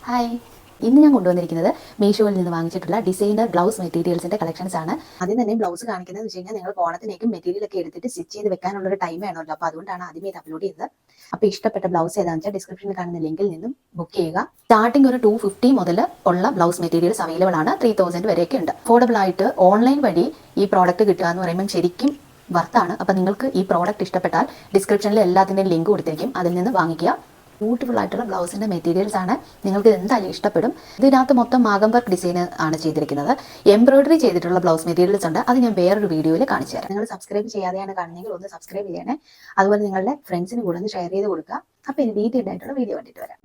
Hi, ഇന്ന് ഞാൻ കൊണ്ടുവന്നിരിക്കുന്നത് മീഷോയിൽ നിന്ന് വാങ്ങിച്ചിട്ടുള്ള ഡിസൈനർ ബ്ലൗസ് മെറ്റീരിയൽസിന്റെ കളക്ഷൻസ് ആണ്. ആദ്യം തന്നെ ബ്ലൗസ് കാണിക്കുന്നത് വെച്ച് കഴിഞ്ഞാൽ നിങ്ങൾ ഓണത്തിനേക്കും മെറ്റീരിയൽ ഒക്കെ എടുത്തിട്ട് സ്റ്റിച്ച് ചെയ്ത് വെക്കാനുള്ള ഒരു ടൈം വേണമല്ലോ. അപ്പോൾ അതുകൊണ്ടാണ് ആദ്യമേ ഇത് അപ്ലോഡ് ചെയ്തത്. അപ്പോൾ ഇഷ്ടപ്പെട്ട ബ്ലൗസ് ഏതാണെന്ന് വെച്ചാൽ ഡിസ്ക്രിപ്ഷനിൽ കാണുന്ന ലിങ്കിൽ നിന്നും ബുക്ക് ചെയ്യുക. സ്റ്റാർട്ടിംഗ് ഒരു 250 മുതൽ ഉള്ള ബ്ലൗസ് മെറ്റീരിയൽസ് അവൈലബിൾ ആണ്. 3000 വരെയൊക്കെ ഉണ്ട്. അഫോർഡബിൾ ആയിട്ട് ഓൺലൈൻ വഴി ഈ പ്രോഡക്റ്റ് കിട്ടുക എന്ന് പറയുമ്പോൾ ശരിക്കും വർത്താണ്. അപ്പോൾ നിങ്ങൾക്ക് ഈ പ്രോഡക്റ്റ് ഇഷ്ടപ്പെട്ടാൽ ഡിസ്ക്രിപ്ഷനിൽ എല്ലാത്തിൻ്റെയും ലിങ്ക് കൊടുത്തിരിക്കും, അതിൽ നിന്ന് വാങ്ങിക്കുക. ബ്യൂട്ടിഫുൾ ആയിട്ടുള്ള ബ്ലൗസിൻ്റെ മെറ്റീരിയൽസ് ആണ്, നിങ്ങൾക്ക് എന്തായാലും ഇഷ്ടപ്പെടും. ഇതിനകത്ത് മൊത്തം മാഗം വർക്ക് ഡിസൈൻ ആണ് ചെയ്തിരിക്കുന്നത്. എംബ്രോയിഡറി ചെയ്തിട്ടുള്ള ബ്ലൗസ് മെറ്റീരിയൽസ് ഉണ്ട്, അത് ഞാൻ വേറൊരു വീഡിയോയിൽ കാണിച്ചു തരാം. നിങ്ങൾ സബ്സ്ക്രൈബ് ചെയ്യാതെയാണ് കാണുന്നതെങ്കിൽ ഒന്ന് സബ്സ്ക്രൈബ് ചെയ്യണേ. അതുപോലെ നിങ്ങളുടെ ഫ്രണ്ട്സിന് കൂടെ ഒന്ന് ഷെയർ ചെയ്ത് കൊടുക്കുക. അപ്പോൾ ഇനി ഡീറ്റെയിൽഡ് ആയിട്ടുള്ള വീഡിയോ കണ്ടിട്ട് വരാം.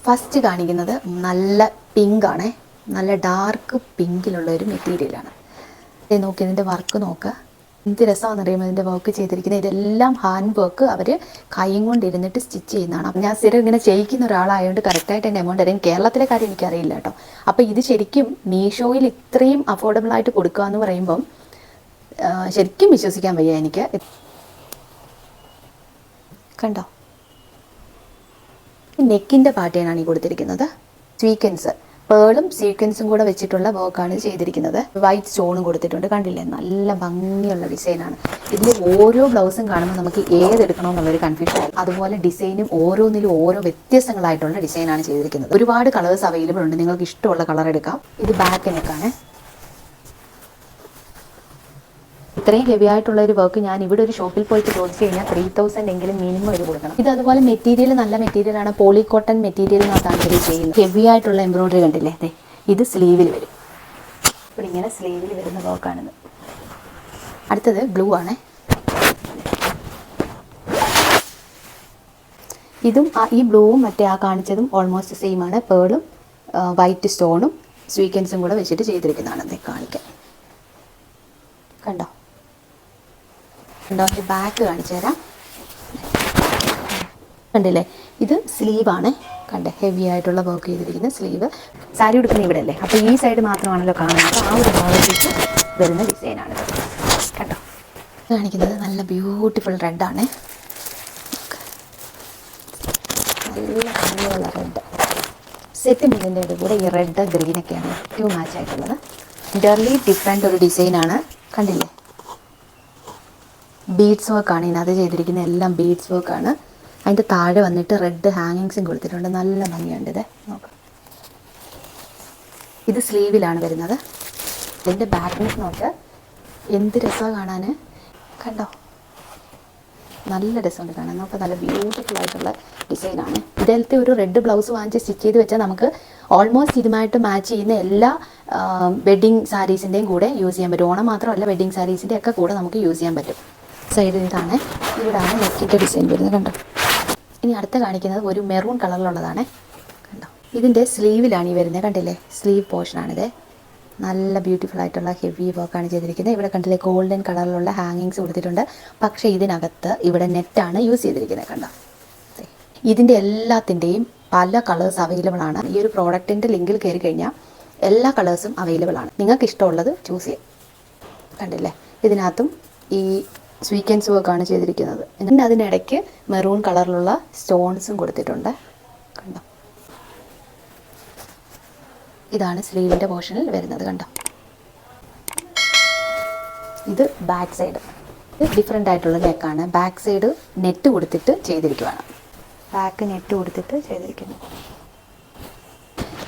ഫസ്റ്റ് കാണിക്കുന്നത് നല്ല പിങ്ക് ആണ്, നല്ല ഡാർക്ക് പിങ്കിലുള്ള ഒരു മെറ്റീരിയലാണ്. നോക്കി ഇതിൻ്റെ വർക്ക് നോക്കുക, എന്ത് രസമാണെന്ന് അറിയുമ്പോൾ ഇതിൻ്റെ വർക്ക് ചെയ്തിരിക്കുന്നത്. ഇതെല്ലാം ഹാൻഡ് വർക്ക്, അവർ കൈയും കൊണ്ടിരുന്നിട്ട് സ്റ്റിച്ച് ചെയ്യുന്നതാണ്. അപ്പം ഞാൻ സ്ഥിരം ഇങ്ങനെ ചെയ്യിക്കുന്ന ഒരാളായതുകൊണ്ട് കറക്റ്റായിട്ട് എൻ്റെ എമൗണ്ട് അറിയാം. കേരളത്തിലെ കാര്യം എനിക്കറിയില്ല കേട്ടോ. അപ്പോൾ ഇത് ശരിക്കും മീഷോയിൽ ഇത്രയും അഫോർഡബിൾ ആയിട്ട് കൊടുക്കുക എന്ന് പറയുമ്പം ശരിക്കും വിശ്വസിക്കാൻ വയ്യ എനിക്ക്. കണ്ടോ, നെക്കിൻ്റെ പാറ്റേണാണ് ഈ കൊടുത്തിരിക്കുന്നത്. സ്വീക്വൻസ് പേളും സീക്വൻസും കൂടെ വെച്ചിട്ടുള്ള വർക്കാണ് ചെയ്തിരിക്കുന്നത്. വൈറ്റ് സ്റ്റോണും കൊടുത്തിട്ടുണ്ട്, കണ്ടില്ലേ, നല്ല ഭംഗിയുള്ള ഡിസൈനാണ്. ഇതിൽ ഓരോ ബ്ലൗസും കാണുമ്പോൾ നമുക്ക് ഏതെടുക്കണമെന്നുള്ളൊരു കൺഫ്യൂഷൻ ആയി. അതുപോലെ ഡിസൈനും ഓരോന്നിലും ഓരോ വ്യത്യസ്തങ്ങളായിട്ടുള്ള ഡിസൈനാണ് ചെയ്തിരിക്കുന്നത്. ഒരുപാട് കളേഴ്സ് അവൈലബിൾ ഉണ്ട്, നിങ്ങൾക്ക് ഇഷ്ടമുള്ള കളർ എടുക്കാം. ഇത് ബാക്ക് നെക്കാണ്. ഇത്രയും ഹെവി ആയിട്ടുള്ള ഒരു വർക്ക് ഞാൻ ഇവിടെ ഒരു ഷോപ്പിൽ പോയിട്ട് ചോദിച്ചു കഴിഞ്ഞാൽ 3000 എങ്കിലും മിനിമം ഇത് കൊടുക്കണം. ഇത് അതുപോലെ മെറ്റീരിയൽ നല്ല മെറ്റീരിയലാണ്, പോളി കോട്ടൺ മെറ്റീരിയലിനകത്താണ് ഇത് ചെയ്യുന്നത്. ഹെവി ആയിട്ടുള്ള എംബ്രോയിഡറി കണ്ടില്ലേ, അതെ, ഇത് സ്ലീവിൽ വരും. ഇവിടെ ഇങ്ങനെ സ്ലീവിൽ വരുന്ന വർക്കാണിത്. അടുത്തത് ബ്ലൂ ആണ്. ഇതും ഈ ബ്ലൂവും മറ്റേ ആ കാണിച്ചതും ഓൾമോസ്റ്റ് സെയിം ആണ്. പേളും വൈറ്റ് സ്റ്റോണും സ്വീക്വൻസും കൂടെ വെച്ചിട്ട് ചെയ്തിരിക്കുന്നതാണ്. അത് കാണിക്കാം, കണ്ടോ കണ്ടോ. ബാക്ക് കാണിച്ചു തരാം, കണ്ടില്ലേ, ഇത് സ്ലീവാണ്. കണ്ടേ, ഹെവി ആയിട്ടുള്ള വർക്ക് ചെയ്തിരിക്കുന്ന സ്ലീവ്. സാരി ഉടുക്കുന്ന ഇവിടെ അല്ലേ, അപ്പോൾ ഈ സൈഡ് മാത്രമാണല്ലോ കാണുന്നത്. ആ ഒരു ഭാഗത്തേക്ക് വരുന്ന ഡിസൈനാണിത്. കണ്ടോ, കാണിക്കുന്നത് നല്ല ബ്യൂട്ടിഫുൾ റെഡാണ്, നല്ല ഭംഗിയുള്ള റെഡ്. സെറ്റ് മീനിൻ്റെ കൂടെ ഈ റെഡ് ഗ്രീനൊക്കെയാണ് ഏറ്റവും മാച്ച് ആയിട്ടുള്ളത്. ഇൻ്റർലി ഡിഫറെൻ്റ് ഒരു ഡിസൈനാണ്, കണ്ടില്ലേ. ബീഡ്സ് വർക്കാണ് ഇതിനകത്ത് ചെയ്തിരിക്കുന്നത്, എല്ലാം ബീഡ്സ് വർക്കാണ്. അതിൻ്റെ താഴെ വന്നിട്ട് റെഡ് ഹാങ്ങിങ്സും കൊടുത്തിട്ടുണ്ട്, നല്ല ഭംഗിയുണ്ട്. ഇത് നോക്കാം, ഇത് സ്ലീവിലാണ് വരുന്നത്. ഇതിൻ്റെ ബാക്ക് നോക്ക്, എന്ത് രസമാണ് കാണാൻ, കണ്ടോ, നല്ല രസമുണ്ട് കാണാൻ. നമുക്ക് നല്ല ബ്യൂട്ടിഫുൾ ആയിട്ടുള്ള ഡിസൈനാണ്. ഇതിലത്തെ ഒരു റെഡ് ബ്ലൗസ് വാങ്ങിച്ച് സ്റ്റിച്ച് ചെയ്ത് വെച്ചാൽ നമുക്ക് ഓൾമോസ്റ്റ് ഇതുമായിട്ട് മാച്ച് ചെയ്യുന്ന എല്ലാ വെഡ്ഡിങ് സാരീസിൻ്റെയും കൂടെ യൂസ് ചെയ്യാൻ പറ്റും. ഓണം മാത്രമല്ല, വെഡ്ഡിങ് സാരീസിൻ്റെ ഒക്കെ കൂടെ നമുക്ക് യൂസ് ചെയ്യാൻ പറ്റും. സൈഡിൽ ഇതാണ്, ഇവിടാണ് നെക്കിൻ്റെ ഡിസൈൻ വരുന്നത്, കണ്ടോ. ഇനി അടുത്ത കാണിക്കുന്നത് ഒരു മെറൂൺ കളറിലുള്ളതാണ്, കണ്ടോ. ഇതിൻ്റെ സ്ലീവിലാണ് ഈ വരുന്നത്, കണ്ടില്ലേ, സ്ലീവ് പോർഷനാണിത്. നല്ല ബ്യൂട്ടിഫുൾ ആയിട്ടുള്ള ഹെവി വർക്കാണ് ചെയ്തിരിക്കുന്നത്. ഇവിടെ കണ്ടില്ലേ, ഗോൾഡൻ കളറിലുള്ള ഹാങ്ങിങ്സ് കൊടുത്തിട്ടുണ്ട്. പക്ഷേ ഇതിനകത്ത് ഇവിടെ നെറ്റാണ് യൂസ് ചെയ്തിരിക്കുന്നത്, കണ്ടോ. ഇതിൻ്റെ എല്ലാത്തിൻ്റെയും പല കളേഴ്സ് അവൈലബിൾ ആണ്. ഈ ഒരു പ്രോഡക്റ്റിൻ്റെ ലിങ്കിൽ കയറി കഴിഞ്ഞാൽ എല്ലാ കളേഴ്സും അവൈലബിൾ ആണ്, നിങ്ങൾക്ക് ഇഷ്ടമുള്ളത് ചൂസ് ചെയ്യാം. കണ്ടില്ലേ, ഇതിനകത്തും ഈ സ്വീക്വൻസ് വർക്കാണ് ചെയ്തിരിക്കുന്നത്. എന്നിട്ട് അതിനിടയ്ക്ക് മെറൂൺ കളറിലുള്ള സ്റ്റോൺസും കൊടുത്തിട്ടുണ്ട്, കണ്ടോ. ഇതാണ് സ്ലീവിൻ്റെ പോർഷനിൽ വരുന്നത്, കണ്ടോ. ഇത് ബാക്ക് സൈഡ്, ഇത് ഡിഫറെൻ്റ് ആയിട്ടുള്ള നെക്കാണ്. ബാക്ക് സൈഡ് നെറ്റ് കൊടുത്തിട്ട് ചെയ്തിരിക്കുകയാണ്, ബാക്ക് നെറ്റ് കൊടുത്തിട്ട് ചെയ്തിരിക്കുന്നു.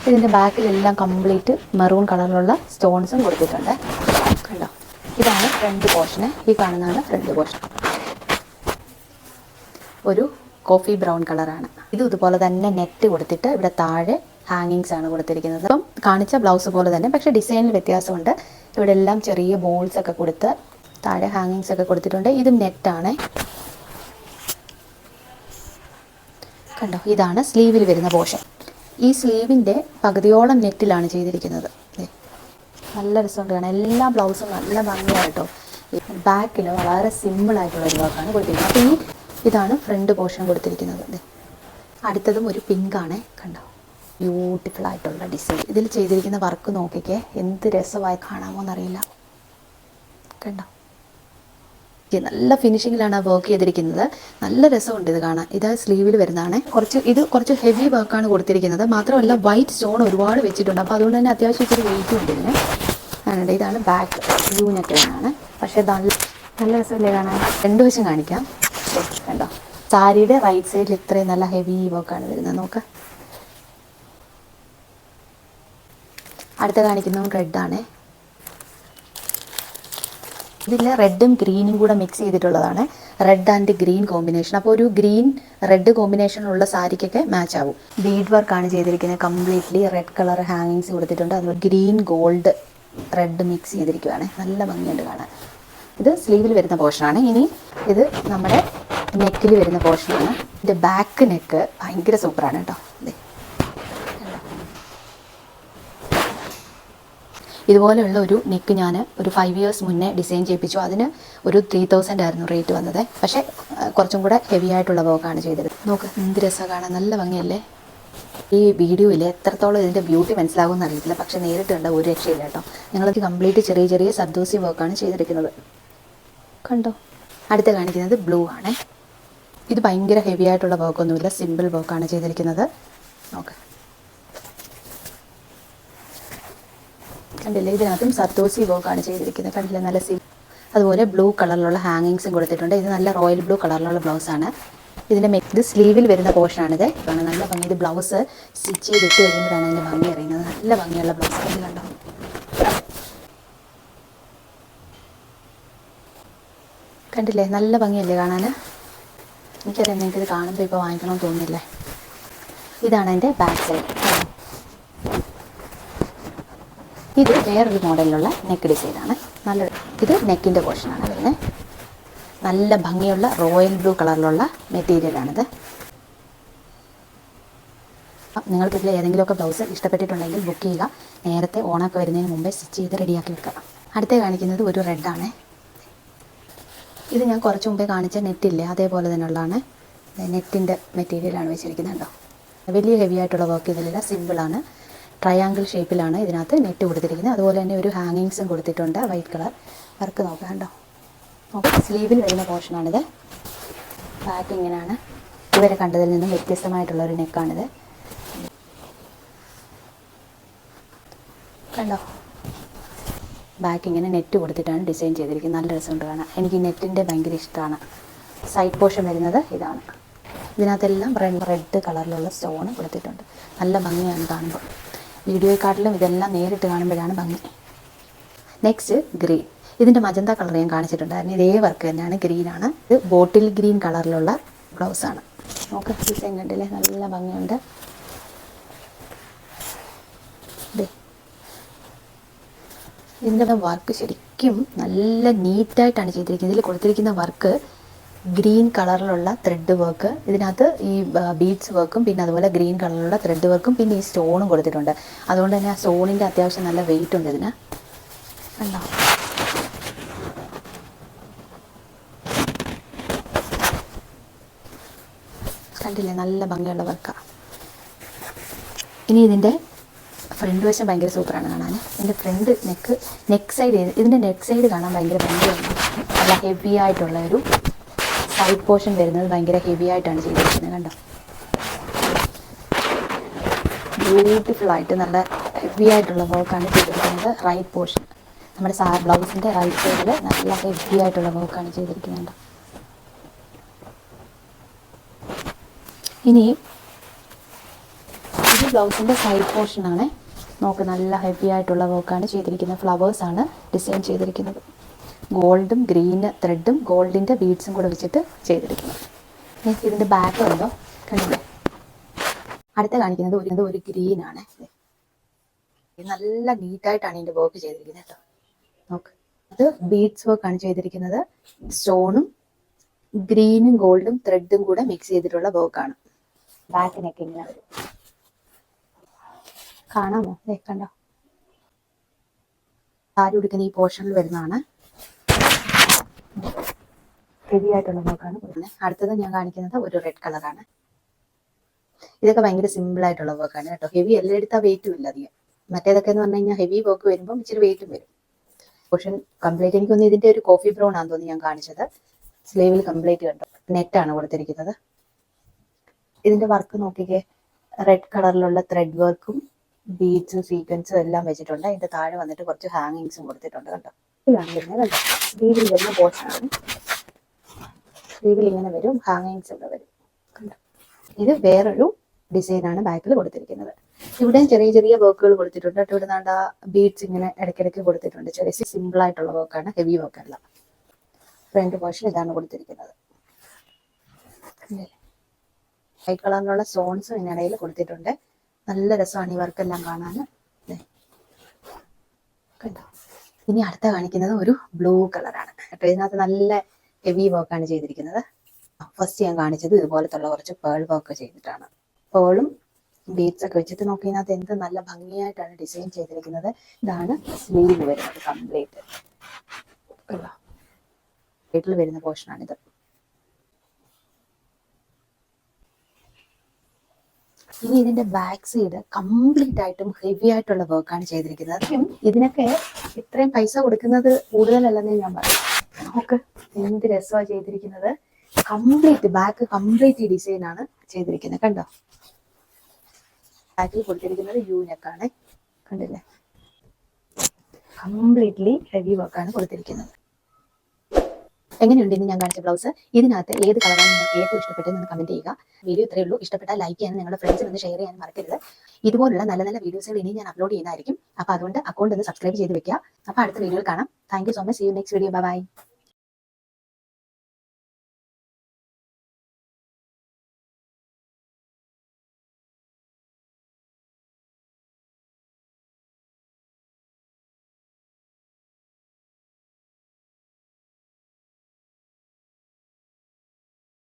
ഇതിൻ്റെ ബാക്കിലെല്ലാം കംപ്ലീറ്റ് മെറൂൺ കളറിലുള്ള സ്റ്റോൺസും കൊടുത്തിട്ടുണ്ട്, കണ്ടോ. ഇതാണ് ഫ്രണ്ട് പോർഷന്, ഈ കാണുന്നതാണ് ഫ്രണ്ട് പോർഷൻ. ഒരു കോഫി ബ്രൗൺ കളറാണ്. ഇതുപോലെ തന്നെ നെറ്റ് കൊടുത്തിട്ട് ഇവിടെ താഴെ ഹാങ്ങിങ്സ് ആണ് കൊടുത്തിരിക്കുന്നത്. അപ്പം കാണിച്ച ബ്ലൗസ് പോലെ തന്നെ, പക്ഷേ ഡിസൈനിൽ വ്യത്യാസമുണ്ട്. ഇവിടെ എല്ലാം ചെറിയ ബോൾസ് ഒക്കെ കൊടുത്ത് താഴെ ഹാങ്ങിങ്സ് ഒക്കെ കൊടുത്തിട്ടുണ്ട്. ഇതും നെറ്റാണ്, കണ്ടോ. ഇതാണ് സ്ലീവിൽ വരുന്ന പോർഷൻ. ഈ സ്ലീവിൻ്റെ പകുതിയോളം നെറ്റിലാണ് ചെയ്തിരിക്കുന്നത്. നല്ല രസമുണ്ട് കാണാൻ. എല്ലാ ബ്ലൗസും നല്ല ഭംഗിയായിട്ടോ. ബാക്കിൽ വളരെ സിമ്പിളായിട്ടുള്ള ഒരു വർക്കാണ് കൊടുത്തിരിക്കുന്നത്. അപ്പോൾ ഇതാണ് ഫ്രണ്ട് പോർഷൻ കൊടുത്തിരിക്കുന്നത്. അടുത്തതും ഒരു പിങ്കാണ്, കണ്ടോ. ബ്യൂട്ടിഫുൾ ആയിട്ടുള്ള ഡിസൈൻ. ഇതിൽ ചെയ്തിരിക്കുന്ന വർക്ക് നോക്കിക്കേ, എന്ത് രസമായി കാണാമോ എന്നറിയില്ല, കണ്ടോ. നല്ല ഫിനിഷിങ്ങിലാണ് ആ വർക്ക് ചെയ്തിരിക്കുന്നത്. നല്ല രസമുണ്ട് ഇത് കാണാൻ. ഇത് സ്ലീവിൽ വരുന്നതാണ്. കുറച്ച് ഹെവി വർക്കാണ് കൊടുത്തിരിക്കുന്നത്. മാത്രമല്ല വൈറ്റ് സ്റ്റോൺ ഒരുപാട് വെച്ചിട്ടുണ്ട്. അപ്പോൾ അതുകൊണ്ട് തന്നെ അത്യാവശ്യം ഇച്ചിരി വെയിറ്റും ഉണ്ട് ഇതിന്. ആണ് ഇതാണ് ബാക്ക് വ്യൂ നെക്കാണ്. പക്ഷേ നല്ല രസമല്ലേ കാണാൻ. രണ്ട് വശം കാണിക്കാം. കണ്ടോ, സാരിയുടെ റൈറ്റ് സൈഡിൽ ഇത്രയും നല്ല ഹെവി വർക്കാണ് വരുന്നത്. നോക്കാം. അടുത്ത കാണിക്കുന്നത് റെഡാണ്. ഇതിൽ റെഡും ഗ്രീനും കൂടെ മിക്സ് ചെയ്തിട്ടുള്ളതാണ്. Red and green combination. അപ്പോൾ ഒരു ഗ്രീൻ റെഡ് കോമ്പിനേഷനുള്ള സാരിക്കൊക്കെ മാച്ച് ആവും. ബീഡ് വർക്കാണ് ചെയ്തിരിക്കുന്നത്. കംപ്ലീറ്റ്ലി റെഡ് കളർ ഹാങ്ങിങ്സ് കൊടുത്തിട്ടുണ്ട്. അതുപോലെ ഗ്രീൻ ഗോൾഡ് റെഡ് മിക്സ് ചെയ്തിരിക്കുകയാണ്. നല്ല ഭംഗിയുണ്ട് കാണാൻ. ഇത് സ്ലീവിൽ വരുന്ന പോർഷനാണ്. ഇനി ഇത് നമ്മുടെ നെക്കിൽ വരുന്ന പോർഷനാണ്. ഇതിൻ്റെ ബാക്ക് നെക്ക് ഭയങ്കര സൂപ്പറാണ് കേട്ടോ. ഇതുപോലെയുള്ള ഒരു നെക്ക് ഞാൻ ഒരു 5 years മുന്നേ ഡിസൈൻ ചെയ്യിപ്പിച്ചു. അതിന് ഒരു 3000 ആയിരുന്നു റേറ്റ് വന്നത്. പക്ഷേ കുറച്ചും കൂടെ ഹെവി ആയിട്ടുള്ള വർക്കാണ് ചെയ്തത്. നോക്ക്, എന്ത് രസമാണ് കാണാൻ. നല്ല ഭംഗിയല്ലേ. ഈ വീഡിയോയിൽ എത്രത്തോളം ഇതിൻ്റെ ബ്യൂട്ടി മനസ്സിലാകുമെന്ന് അറിയത്തില്ല. പക്ഷേ നേരിട്ട് കണ്ട ഒരു രക്ഷയില്ല കേട്ടോ. ഞങ്ങൾക്ക് കംപ്ലീറ്റ് ചെറിയ ചെറിയ സർദോസി വർക്കാണ് ചെയ്തിരിക്കുന്നത്. കണ്ടോ. അടുത്ത കാണിക്കുന്നത് ബ്ലൂ ആണ്. ഇത് ഭയങ്കര ഹെവി ആയിട്ടുള്ള വർക്കൊന്നുമില്ല. സിമ്പിൾ വർക്കാണ് ചെയ്തിരിക്കുന്നത്. നോക്ക്, കണ്ടില്ലേ. ഇതിനകത്തും സത്തോസി വർക്കാണ് ചെയ്തിരിക്കുന്നത്. കണ്ടില്ലേ, നല്ല അതുപോലെ ബ്ലൂ കളറിലുള്ള ഹാങ്ങിങ്സും കൊടുത്തിട്ടുണ്ട്. ഇത് നല്ല റോയൽ ബ്ലൂ കളറിലുള്ള ബ്ലൗസാണ്. ഇതിൻ്റെ ഇത് സ്ലീവിൽ വരുന്ന പോർഷനാണിത്. ഇതാണ് നല്ല ഭംഗി. ഇത് ബ്ലൗസ് സ്റ്റിച്ച് ചെയ്തിട്ട് കഴിയുമ്പോഴാണ് അതിൻ്റെ ഭംഗി അറിയുന്നത്. നല്ല ഭംഗിയുള്ള ബ്ലൗസ്. ഇത് കണ്ടോ. കണ്ടില്ലേ, നല്ല ഭംഗിയല്ലേ കാണാൻ. എനിക്കറിയാം നിങ്ങൾക്കിത് കാണുമ്പോൾ ഇപ്പോൾ വാങ്ങിക്കണമെന്ന് തോന്നുന്നില്ലേ. ഇതാണ് എൻ്റെ ബാക്ക് സൈഡ്. ഇത് വേറൊരു മോഡലിലുള്ള നെക്ക് ഡിസൈനാണ്. ഇത് നെക്കിൻ്റെ പോർഷനാണ് വരുന്നത്. നല്ല ഭംഗിയുള്ള റോയൽ ബ്ലൂ കളറിലുള്ള മെറ്റീരിയലാണിത്. നിങ്ങൾക്കിതിൽ ഏതെങ്കിലുമൊക്കെ ബ്ലൗസ് ഇഷ്ടപ്പെട്ടിട്ടുണ്ടെങ്കിൽ ബുക്ക് ചെയ്യുക. നേരത്തെ ഓണമൊക്കെ വരുന്നതിന് മുമ്പേ സ്റ്റിച്ച് ചെയ്ത് റെഡിയാക്കി വെക്കുക. അടുത്ത കാണിക്കുന്നത് ഒരു റെഡാണ്. ഇത് ഞാൻ കുറച്ച് മുമ്പേ കാണിച്ച നെറ്റില്ലേ, അതേപോലെ തന്നെയുള്ളതാണ്. നെറ്റിൻ്റെ മെറ്റീരിയലാണ് വെച്ചിരിക്കുന്നത്. കേട്ടോ, വലിയ ഹെവി ആയിട്ടുള്ള വർക്ക് ഇതിലില്ല. സിമ്പിളാണ്. ട്രയാങ്കിൾ ഷേപ്പിലാണ് ഇതിനകത്ത് നെറ്റ് കൊടുത്തിരിക്കുന്നത്. അതുപോലെ തന്നെ ഒരു ഹാങ്ങിങ്സും കൊടുത്തിട്ടുണ്ട്. വൈറ്റ് കളർ വർക്ക് നോക്കാം. കണ്ടോ. സ്ലീവിൽ വരുന്ന പോർഷനാണിത്. ബാക്ക് ഇങ്ങനെയാണ്. ഇതുവരെ കണ്ടതിൽ നിന്നും വ്യത്യസ്തമായിട്ടുള്ളൊരു നെക്കാണിത്. കണ്ടോ. ബാക്ക് ഇങ്ങനെ നെറ്റ് കൊടുത്തിട്ടാണ് ഡിസൈൻ ചെയ്തിരിക്കുന്നത്. നല്ല രസമുണ്ട് കാണാൻ. എനിക്ക് നെറ്റിൻ്റെ ഭയങ്കര ഇഷ്ടമാണ്. സൈഡ് പോർഷൻ വരുന്നത് ഇതാണ്. ഇതിനകത്തെല്ലാം റെഡ് കളറിലുള്ള സ്റ്റോൺ കൊടുത്തിട്ടുണ്ട്. നല്ല ഭംഗിയാണ് കാണുമ്പോൾ. വീഡിയോയെക്കാട്ടിലും ഇതെല്ലാം നേരിട്ട് കാണുമ്പോഴാണ് ഭംഗി. Next green. ഇതിൻ്റെ മജന്ത കളർ ഞാൻ കാണിച്ചിട്ടുണ്ടായിരുന്നു. ഇതേ വർക്ക് തന്നെയാണ്. ഗ്രീനാണ്. ഇത് ബോട്ടിൽ ഗ്രീൻ കളറിലുള്ള ബ്ലൗസാണ്. നോക്ക്, ഡിസൈൻ കണ്ടില്ലേ, നല്ല ഭംഗിയുണ്ട്. ഇതിൻ്റെ വർക്ക് ശരിക്കും നല്ല നീറ്റായിട്ടാണ് ചെയ്തിരിക്കുന്നത്. ഇതിൽ കൊടുത്തിരിക്കുന്ന വർക്ക് ഗ്രീൻ കളറിലുള്ള ത്രെഡ് വർക്ക്. ഇതിനകത്ത് ഈ ബീഡ്സ് വർക്കും പിന്നെ അതുപോലെ ഗ്രീൻ കളറിലുള്ള ത്രെഡ് വർക്കും പിന്നെ ഈ സ്റ്റോണും കൊടുത്തിട്ടുണ്ട്. അതുകൊണ്ട് തന്നെ ആ സ്റ്റോണിൻ്റെ അത്യാവശ്യം നല്ല വെയിറ്റ് ഉണ്ട് ഇതിന്. കണ്ടോ. കണ്ടില്ലേ, നല്ല ഭംഗിയുള്ള വർക്കാണ്. ഇനി ഇതിൻ്റെ ഫ്രണ്ട് വശം ഭയങ്കര സൂപ്പറാണ് കാണാൻ. ഇതിൻ്റെ ഫ്രണ്ട് നെക്ക് സൈഡ്, ഇതിൻ്റെ നെക്ക് സൈഡ് കാണാൻ ഭയങ്കര ഭംഗിയാണ്. നല്ല ഹെവി ആയിട്ടുള്ള ഒരു സൈഡ് പോർഷൻ വരുന്നത് ഭയങ്കര ഹെവി ആയിട്ടാണ് ചെയ്തിരിക്കുന്നത്. കണ്ടോ. ബ്യൂട്ടിഫുൾ ആയിട്ട് നല്ല ഹെവി ആയിട്ടുള്ള വർക്കാണ് ചെയ്തിരിക്കുന്നത്. റൈറ്റ് പോർഷൻ നമ്മുടെ ബ്ലൗസിൻ്റെ റൈറ്റ് സൈഡിൽ നല്ല ഹെവി ആയിട്ടുള്ള വർക്കാണ് ചെയ്തിരിക്കുന്നത്. ഇനി ഇത് ബ്ലൗസിൻ്റെ സൈഡ് പോർഷനാണ്. നോക്ക്, നല്ല ഹെവി ആയിട്ടുള്ള വർക്കാണ് ചെയ്തിരിക്കുന്നത്. ഫ്ലവേഴ്സാണ് ഡിസൈൻ ചെയ്തിരിക്കുന്നത്. ഗോൾഡും ഗ്രീൻ ത്രെഡും ഗോൾഡിൻ്റെ ബീഡ്സും കൂടെ വെച്ചിട്ട് ചെയ്തിരിക്കുന്നു. ഇതിൻ്റെ ബാക്ക് ഉണ്ടോ, കണ്ടില്ലേ. അടുത്ത കാണിക്കുന്നത് ഒരു ഗ്രീനാണ്. നല്ല നീറ്റായിട്ടാണ് ഇതിൻ്റെ വർക്ക് ചെയ്തിരിക്കുന്നത് കേട്ടോ. നോക്ക്, ഇത് ബീഡ്സ് വർക്കാണ് ചെയ്തിരിക്കുന്നത്. സ്റ്റോണും ഗ്രീനും ഗോൾഡും ത്രെഡും കൂടെ മിക്സ് ചെയ്തിട്ടുള്ള വർക്കാണ്. ബാക്കിനൊക്കെ ഇങ്ങനെ വരും. കാണാമോ, കണ്ടോ. സാരി ഉടുക്കുന്ന ഈ പോർഷനിൽ വരുന്നതാണ്. ഹെവി ആയിട്ടുള്ള വർക്കാണ് കൊടുക്കുന്നത്. അടുത്തത് ഞാൻ കാണിക്കുന്നത് ഒരു റെഡ് കളറാണ്. ഇതൊക്കെ ഭയങ്കര സിമ്പിൾ ആയിട്ടുള്ള വർക്കാണ് കേട്ടോ. ഹെവി എല്ലാം എടുത്താൽ വെയിറ്റും ഇല്ല അധികം. മറ്റേതൊക്കെ എന്ന് പറഞ്ഞു കഴിഞ്ഞാൽ ഹെവി വർക്ക് വരുമ്പോൾ ഇച്ചിരി വെയിറ്റും വരും. പോർഷൻ കംപ്ലീറ്റ് എനിക്കൊന്ന് ഇതിന്റെ ഒരു കോഫി ബ്രൗൺ ആണെന്ന് തോന്നി ഞാൻ കാണിച്ചത്. സ്ലീവിൽ കംപ്ലീറ്റ് കണ്ടു, നെറ്റാണ് കൊടുത്തിരിക്കുന്നത്. ഇതിന്റെ വർക്ക് നോക്കിക്കേ, റെഡ് കളറിലുള്ള ത്രെഡ് വർക്കും ബീഡ്സും സീക്വൻസും എല്ലാം വെച്ചിട്ടുണ്ട്. അതിന്റെ താഴെ വന്നിട്ട് കുറച്ച് ഹാങ്ങിങ്സും കൊടുത്തിട്ടുണ്ട് കണ്ടോ. ഇതാണ് വരുന്നത് കണ്ടോ, സ്ലീവിൽ വരുന്ന പോർഷനാണ്. സ്ലീവിൽ ഇങ്ങനെ വരും, ഹാങ്ങിങ്സ് ഒക്കെ വരും കണ്ടോ. ഇത് വേറൊരു ഡിസൈനാണ് ബാക്കിൽ കൊടുത്തിരിക്കുന്നത്. ഇവിടെയും ചെറിയ ചെറിയ വർക്കുകൾ കൊടുത്തിട്ടുണ്ട് കേട്ടോ. ഇവിടെ നാണ്ട ബീഡ്സ് ഇങ്ങനെ ഇടയ്ക്കിടയ്ക്ക് കൊടുത്തിട്ടുണ്ട്. ചെറിയ സിമ്പിൾ ആയിട്ടുള്ള വർക്കാണ്, ഹെവി വർക്കല്ല. ഫ്രണ്ട് പോർഷൻ ഇതാണ് കൊടുത്തിരിക്കുന്നത്. വൈറ്റ് കളറിലുള്ള സ്റ്റോൺസും ഇതിനിടയിൽ കൊടുത്തിട്ടുണ്ട്. നല്ല രസമാണ് ഈ വർക്കെല്ലാം കാണാൻ കണ്ടോ. ഇനി അടുത്ത കാണിക്കുന്നത് ഒരു ബ്ലൂ കളറാണ് കേട്ടോ. ഇതിനകത്ത് നല്ല ഹെവി വർക്കാണ് ചെയ്തിരിക്കുന്നത്. ഫസ്റ്റ് ഞാൻ കാണിച്ചത് ഇതുപോലത്തുള്ള കുറച്ച് പേൾ വർക്ക് ചെയ്തിട്ടാണ്. പേളും ബീഡ്സ് ഒക്കെ വെച്ചിട്ട് നോക്കി, ഇതിനകത്ത് എന്ത് നല്ല ഭംഗിയായിട്ടാണ് ഡിസൈൻ ചെയ്തിരിക്കുന്നത്. ഇതാണ് സ്ലീവ് വരുന്നത് കംപ്ലീറ്റ്. വീട്ടിൽ വരുന്ന പോർഷനാണിത്. ഇനി ഇതിന്റെ ബാക്ക് സൈഡ് കംപ്ലീറ്റ് ആയിട്ടും ഹെവി ആയിട്ടുള്ള വർക്കാണ് ചെയ്തിരിക്കുന്നത്. ഇതിനൊക്കെ ഇത്രയും പൈസ കൊടുക്കുന്നത് കൂടുതലല്ലെന്നേ ഞാൻ പറയും. നമുക്ക് എന്ത് രസമാണ് ചെയ്തിരിക്കുന്നത്. കംപ്ലീറ്റ് ബാക്ക് കംപ്ലീറ്റ് ഈ ഡിസൈൻ ആണ് ചെയ്തിരിക്കുന്നത് കണ്ടോ. ബാക്കിൽ കൊടുത്തിരിക്കുന്നത് യു നെക്കാണ്, കണ്ടില്ലേ. കംപ്ലീറ്റ്ലി ഹെവി വർക്കാണ് കൊടുത്തിരിക്കുന്നത്. എങ്ങനെയുണ്ട് ഇന്ന് ഞാൻ കാണിച്ച ബ്ലൗസ്? ഇതിനകത്ത് ഏത് കളറാണ് നിങ്ങൾക്ക് ഏറ്റവും ഇഷ്ടപ്പെട്ടത് എന്ന് കമന്റ് ചെയ്യുക. വീഡിയോ ഇത്രയേ ഉള്ളൂ. ഇഷ്ടപ്പെട്ടാൽ ലൈക്ക് ചെയ്യാനും നിങ്ങളുടെ ഫ്രണ്ട്സിന് ഒന്ന് ഷെയർ ചെയ്യാനും മറക്കരുത്. ഇതുപോലുള്ള നല്ല നല്ല വീഡിയോസുകൾ ഇനി ഞാൻ അപ്ലോഡ് ചെയ്യുന്നതായിരിക്കും. അപ്പോൾ അതുകൊണ്ട് അക്കൗണ്ട് ഒന്ന് സബ്സ്ക്രൈബ് ചെയ്ത് വെക്കുക. അപ്പോൾ അടുത്ത വീഡിയോയിൽ കാണാം. Thank you so much. See you next video. By.